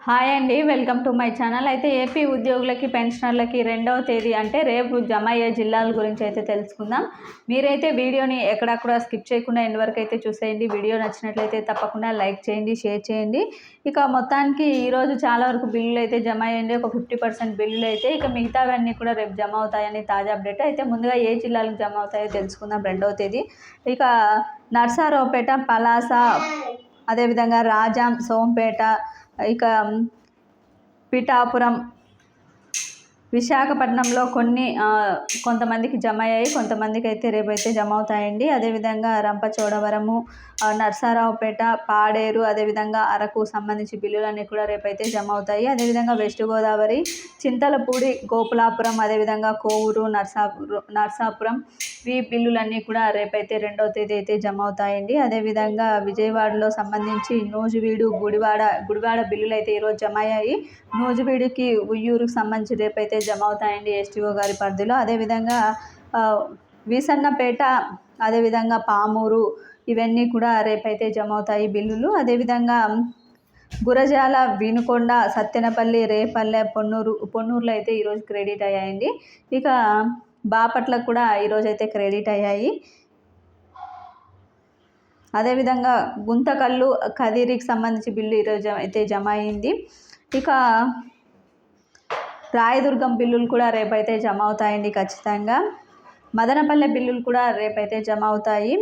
Hi అండి, welcome to my channel. అయితే AP ఉద్యోగులకి పెన్షనర్లకి 2వ తేదీ అంటే రేపు జమ అయ్యే జిల్లాల గురించి అయితే తెలుసుకుందాం. మీరైతే వీడియోని ఎక్కడక్కడ స్కిప్ చేయకుండా ఎండ్ వరకు అయితే చూసేయండి. వీడియో నచ్చినట్లయితే తప్పకుండా లైక్ చేయండి, షేర్ చేయండి. ఇక మొత్తానికి ఈరోజు చాలా వరకు బిల్లులు అయితే జమ అయ్యండి. ఒక 50% బిల్లులు అయితే, ఇక మిగతావన్నీ కూడా రేపు జమ అవుతాయని తాజా అప్డేట్. అయితే ముందుగా ఏ జిల్లాలకు జమ అవుతాయో తెలుసుకుందాం. 2వ తేదీ ఇక నర్సారావుపేట, పలాస, అదేవిధంగా రాజాం, సోంపేట, ఇక పిఠాపురం, విశాఖపట్నంలో కొంతమందికి జమ అయ్యాయి, కొంతమందికి అయితే రేపైతే జమ అవుతాయండి. అదేవిధంగా రంపచోడవరము, నర్సారావుపేట, పాడేరు, అదేవిధంగా అరకు సంబంధించి బిల్లులన్నీ కూడా రేపైతే జమ అవుతాయి. అదేవిధంగా వెస్ట్ గోదావరి, చింతలపూడి, గోపులాపురం, అదేవిధంగా కోవూరు, నర్సాపురం ఈ బిల్లులన్నీ కూడా రేపైతే 2వ తేదీ అయితే జమ అవుతాయండి. అదేవిధంగా విజయవాడలో సంబంధించి నూజివీడు, గుడివాడ బిల్లులు అయితే ఈరోజు జమ అయ్యాయి. నూజివీడుకి, ఉయ్యూరుకు సంబంధించి రేపైతే జమ అవుతాయండి ఎస్టీఓ గారి పరిధిలో. అదేవిధంగా వీసన్నపేట, అదేవిధంగా పామూరు ఇవన్నీ కూడా రేపైతే జమ అవుతాయి బిల్లులు. అదేవిధంగా గురజాల, వినుకొండ, సత్తెనపల్లి, రేపల్లె, పొన్నూరులో అయితే ఈరోజు క్రెడిట్ అయ్యాయండి. ఇక బాపట్లకు కూడా ఈరోజైతే క్రెడిట్ అయ్యాయి. అదేవిధంగా గుంతకల్లు, కదిరికి సంబంధించి బిల్లు ఈరోజు అయితే జమ అయింది. ఇక రాయదుర్గం బిల్లులు కూడా రేపైతే జమ అవుతాయండి ఖచ్చితంగా. మదనపల్లె బిల్లులు కూడా రేపైతే జమ అవుతాయి.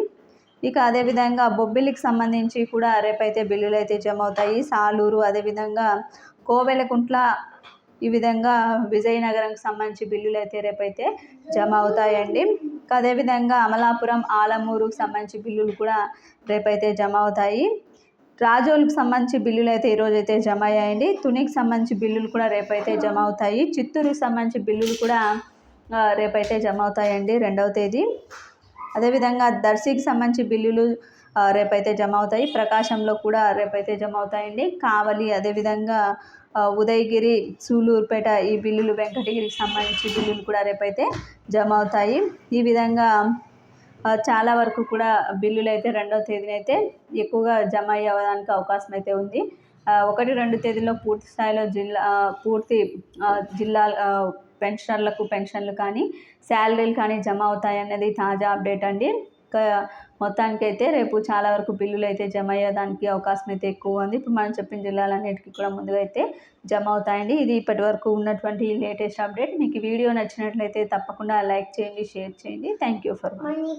ఇక అదేవిధంగా బొబ్బిలికి సంబంధించి కూడా రేపైతే బిల్లులు అయితే జమ అవుతాయి. సాలూరు, అదేవిధంగా కోవెలకుంట్ల, ఈ విధంగా విజయనగరంకి సంబంధించి బిల్లులు అయితే రేపైతే జమ అవుతాయండి. అదేవిధంగా అమలాపురం, ఆలమూరుకు సంబంధించి బిల్లులు కూడా రేపైతే జమ అవుతాయి. రాజోలుకు సంబంధించి బిల్లులు అయితే ఈరోజైతే జమ అయ్యాయండి. తునికి సంబంధించి బిల్లులు కూడా రేపైతే జమ అవుతాయి. చిత్తూరుకు సంబంధించి బిల్లులు కూడా రేపైతే జమ అవుతాయండి 2వ తేదీ. అదేవిధంగా దర్శికి సంబంధించి బిల్లులు రేపైతే జమ అవుతాయి. ప్రకాశంలో కూడా రేపైతే జమ అవుతాయండి. కావలి, అదేవిధంగా ఉదయగిరి, సూలూరుపేట ఈ బిల్లులు, వెంకటగిరికి సంబంధించి బిల్లులు కూడా రేపైతే జమ అవుతాయి. ఈ విధంగా చాలా వరకు కూడా బిల్లులు అయితే 2వ తేదీన అయితే ఎక్కువగా జమ అయ్యేదానికి అవకాశం అయితే ఉంది. 1-2 తేదీలో పూర్తి స్థాయిలో జిల్లా పెన్షనర్లకు పెన్షన్లు కానీ, శాలరీలు కానీ జమ అవుతాయన్నది తాజా అప్డేట్ అండి. మొత్తానికైతే రేపు చాలా వరకు బిల్లులు అయితే జమ అయ్యేదానికి అవకాశం అయితే ఎక్కువ ఉంది. ఇప్పుడు మనం చెప్పిన జిల్లాలన్నిటికీ కూడా ముందుగా అయితే జమ అవుతాయండి. ఇది ఇప్పటి వరకు ఉన్నటువంటి లేటెస్ట్ అప్డేట్. మీకు వీడియో నచ్చినట్లయితే తప్పకుండా లైక్ చేయండి, షేర్ చేయండి. Thank you for watching.